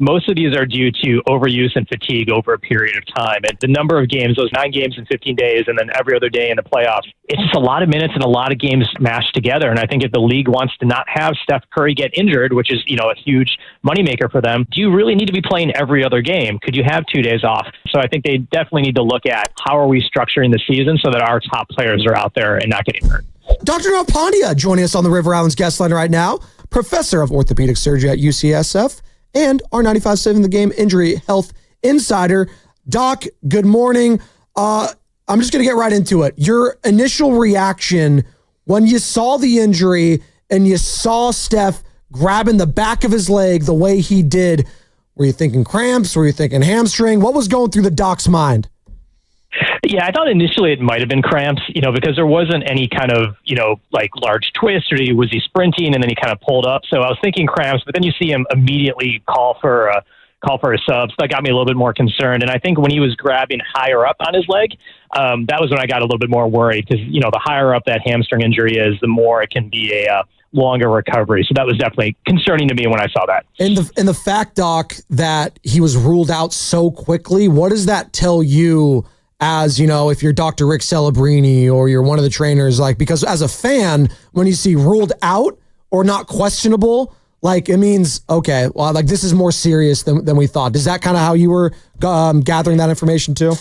most of these are due to overuse and fatigue over a period of time. And the number of games, those 9 games in 15 days, and then every other day in the playoffs, it's just a lot of minutes and a lot of games mashed together. And I think if the league wants to not have Steph Curry get injured, which is, a huge moneymaker for them, do you really need to be playing every other game? Could you have 2 days off? So I think they definitely need to look at how are we structuring the season so that our top players are out there and not getting hurt. Dr. Nirav Pandya joining us on the River Islands guest line right now, professor of orthopedic surgery at UCSF and our 95.7 The Game Injury Health Insider. Doc, good morning. I'm just going to get right into it. Your initial reaction when you saw the injury and you saw Steph grabbing the back of his leg the way he did, were you thinking cramps? Were you thinking hamstring? What was going through the doc's mind? Yeah, I thought initially it might have been cramps, because there wasn't any kind of, like large twist, or was he sprinting and then he kind of pulled up. So I was thinking cramps, but then you see him immediately call for a sub. So that got me a little bit more concerned. And I think when he was grabbing higher up on his leg, that was when I got a little bit more worried because, the higher up that hamstring injury is, the more it can be a longer recovery. So that was definitely concerning to me when I saw that. And the fact, Doc, that he was ruled out so quickly, what does that tell you as, if you're Dr. Rick Celebrini or you're one of the trainers, because as a fan, when you see ruled out or not questionable, it means, okay, well, this is more serious than we thought. Is that kind of how you were gathering that information too?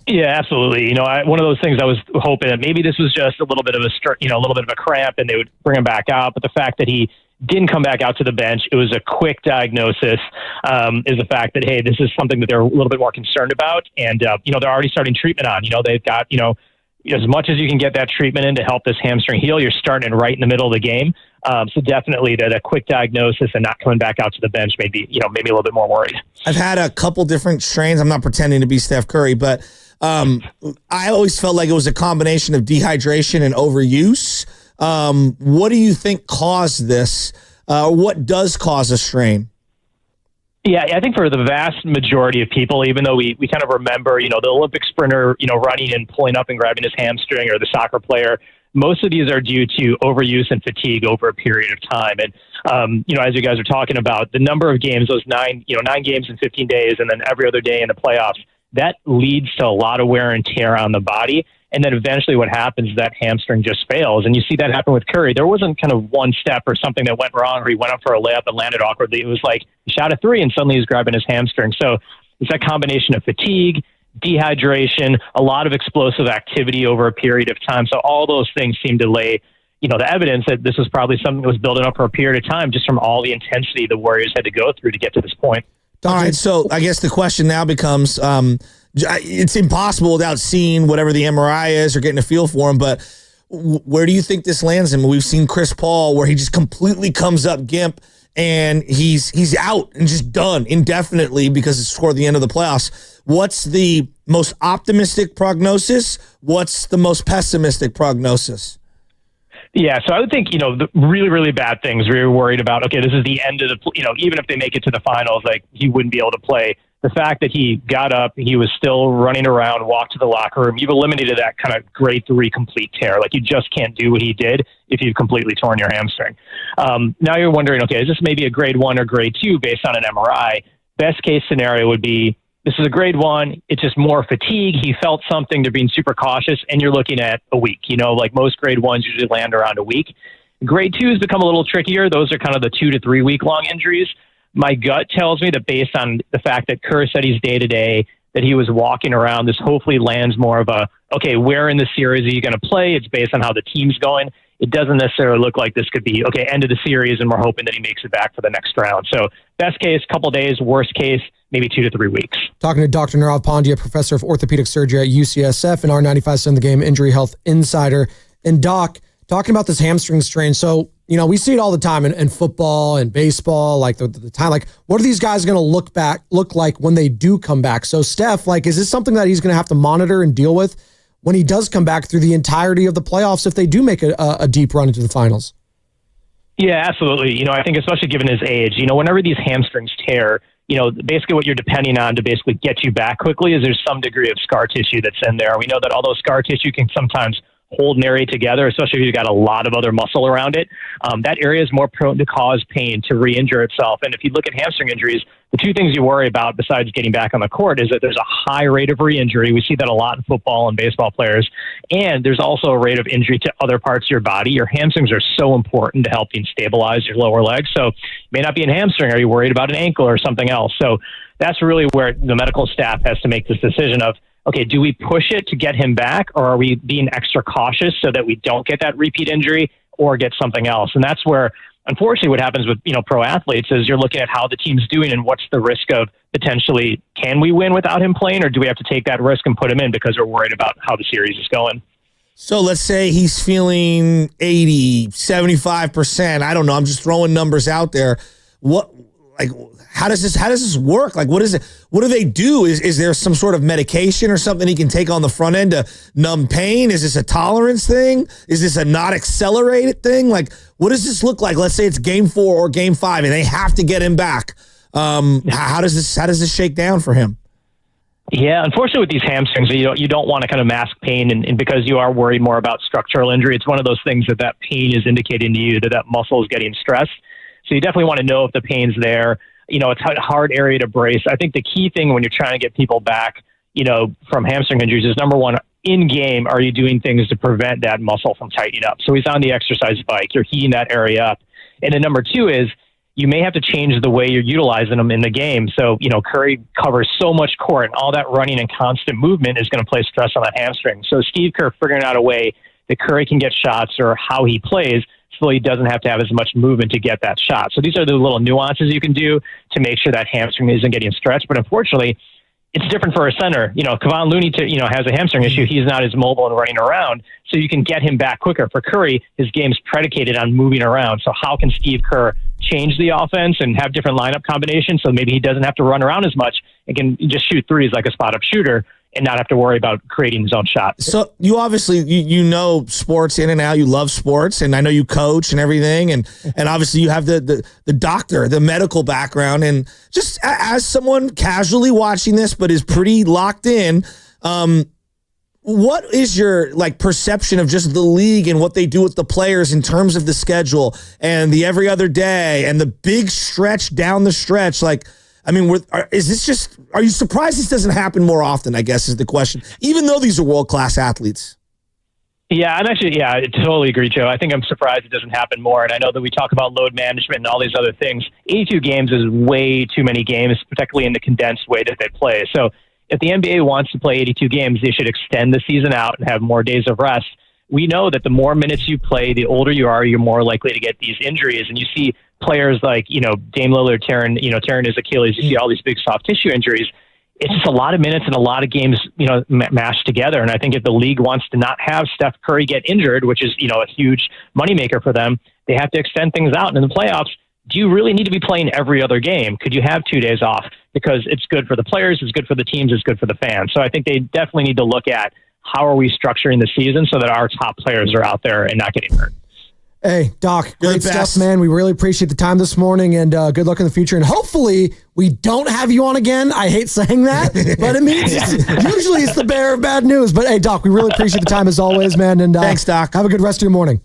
Yeah, absolutely. One of those things I was hoping that maybe this was just a little bit of a cramp and they would bring him back out. But the fact that he didn't come back out to the bench, it was a quick diagnosis, is the fact that, hey, this is something that they're a little bit more concerned about. And, they're already starting treatment on. They've got, as much as you can get that treatment in to help this hamstring heal, you're starting right in the middle of the game. So definitely that a quick diagnosis and not coming back out to the bench made me a little bit more worried. I've had a couple different strains. I'm not pretending to be Steph Curry, but I always felt like it was a combination of dehydration and overuse. What do you think caused this? What does cause a strain? Yeah, I think for the vast majority of people, even though we kind of remember, the Olympic sprinter, running and pulling up and grabbing his hamstring, or the soccer player, most of these are due to overuse and fatigue over a period of time. And, as you guys are talking about, the number of games, those 9 games in 15 days, and then every other day in the playoffs, that leads to a lot of wear and tear on the body. And then eventually what happens is that hamstring just fails. And you see that happen with Curry. There wasn't kind of one step or something that went wrong, or he went up for a layup and landed awkwardly. It was like he shot a 3 and suddenly he's grabbing his hamstring. So it's that combination of fatigue, dehydration, a lot of explosive activity over a period of time. So all those things seem to lay, the evidence that this was probably something that was building up for a period of time just from all the intensity the Warriors had to go through to get to this point. All right, so I guess the question now becomes, it's impossible without seeing whatever the MRI is or getting a feel for him, but where do you think this lands him? We've seen Chris Paul where he just completely comes up gimp and he's out and just done indefinitely because it's toward the end of the playoffs. What's the most optimistic prognosis? What's the most pessimistic prognosis? Yeah, so I would think, the really, really bad things we were worried about, okay, this is the end of the, even if they make it to the finals, he wouldn't be able to play. The fact that he got up, he was still running around, walked to the locker room, you've eliminated that kind of grade 3 complete tear. You just can't do what he did if you've completely torn your hamstring. Now you're wondering, okay, is this maybe a grade 1 or grade 2 based on an MRI? Best case scenario would be, this is a grade 1. It's just more fatigue. He felt something. They're being super cautious, and you're looking at a week. Most grade 1s usually land around a week. Grade 2s become a little trickier. Those are kind of the 2 to 3 week long injuries. My gut tells me that based on the fact that Kerr said he's day to day, that he was walking around, this hopefully lands more of a, okay, where in the series are you going to play? It's based on how the team's going. It doesn't necessarily look like this could be, okay, end of the series, and we're hoping that he makes it back for the next round. So best case, couple days, worst case, maybe 2 to 3 weeks. Talking to Dr. Nirav Pandya, professor of orthopedic surgery at UCSF and our 95.7 The Game Injury Health Insider. And Doc, talking about this hamstring strain. So, we see it all the time in football and baseball, the time, what are these guys going to look like when they do come back? So Steph, is this something that he's going to have to monitor and deal with when he does come back through the entirety of the playoffs if they do make a deep run into the finals? Yeah, absolutely. I think especially given his age, whenever these hamstrings tear, basically what you're depending on to basically get you back quickly is there's some degree of scar tissue that's in there. We know that although scar tissue can sometimes hold an area together, especially if you've got a lot of other muscle around it, that area is more prone to cause pain, to re-injure itself. And if you look at hamstring injuries, the two things you worry about besides getting back on the court is that there's a high rate of re-injury. We see that a lot in football and baseball players. And there's also a rate of injury to other parts of your body. Your hamstrings are so important to helping stabilize your lower leg. So it may not be a hamstring. Are you worried about an ankle or something else? So that's really where the medical staff has to make this decision of, okay, do we push it to get him back, or are we being extra cautious so that we don't get that repeat injury or get something else? And that's where, unfortunately, what happens with pro athletes is you're looking at how the team's doing and what's the risk of potentially, can we win without him playing, or do we have to take that risk and put him in because we're worried about how the series is going? So let's say he's feeling 80, 75%. I don't know. I'm just throwing numbers out there. How does this work? Like, what is it? What do they do? Is there some sort of medication or something he can take on the front end to numb pain? Is this a tolerance thing? Is this a not accelerated thing? Like, what does this look like? Let's say it's game 4 or game 5 and they have to get him back. How does this shake down for him? Yeah, unfortunately with these hamstrings, you don't want to kind of mask pain, and because you are worried more about structural injury, it's one of those things that pain is indicating to you that muscle is getting stressed. So you definitely want to know if the pain's there. It's a hard area to brace. I think the key thing when you're trying to get people back, from hamstring injuries is, number one, in game, are you doing things to prevent that muscle from tightening up? So he's on the exercise bike, you're heating that area up. And then number two is, you may have to change the way you're utilizing them in the game. So, Curry covers so much court, and all that running and constant movement is going to place stress on that hamstring. So Steve Kerr figuring out a way that Curry can get shots, or how he plays, so he doesn't have to have as much movement to get that shot. So these are the little nuances you can do to make sure that hamstring isn't getting stretched. But unfortunately, it's different for a center. Kevon Looney, has a hamstring issue. He's not as mobile and running around, so you can get him back quicker. For Curry, his game's predicated on moving around. So how can Steve Kerr change the offense and have different lineup combinations so maybe he doesn't have to run around as much and can just shoot threes like a spot-up shooter and not have to worry about creating his own shot? So you obviously, you know sports in and out. You love sports, and I know you coach and everything. And obviously you have the doctor, the medical background. And just as someone casually watching this but is pretty locked in, what is your perception of just the league and what they do with the players in terms of the schedule and the every other day and the big stretch down the stretch? Are you surprised this doesn't happen more often, I guess, is the question, even though these are world-class athletes? Yeah, I totally agree, Joe. I think I'm surprised it doesn't happen more. And I know that we talk about load management and all these other things. 82 games is way too many games, particularly in the condensed way that they play. So if the NBA wants to play 82 games, they should extend the season out and have more days of rest. We know that the more minutes you play, the older you are, you're more likely to get these injuries. And you see players like, Dame Lillard tearing his Achilles. You see all these big soft tissue injuries. It's just a lot of minutes and a lot of games, mashed together. And I think if the league wants to not have Steph Curry get injured, which is, a huge moneymaker for them, they have to extend things out. And in the playoffs, do you really need to be playing every other game? Could you have 2 days off? Because it's good for the players, it's good for the teams, it's good for the fans. So I think they definitely need to look at how are we structuring the season so that our top players are out there and not getting hurt. Hey, Doc, great stuff, man. We really appreciate the time this morning, and good luck in the future. And hopefully we don't have you on again. I hate saying that, but it means usually it's the bearer of bad news. But hey, Doc, we really appreciate the time as always, man. And thanks, Doc. Have a good rest of your morning.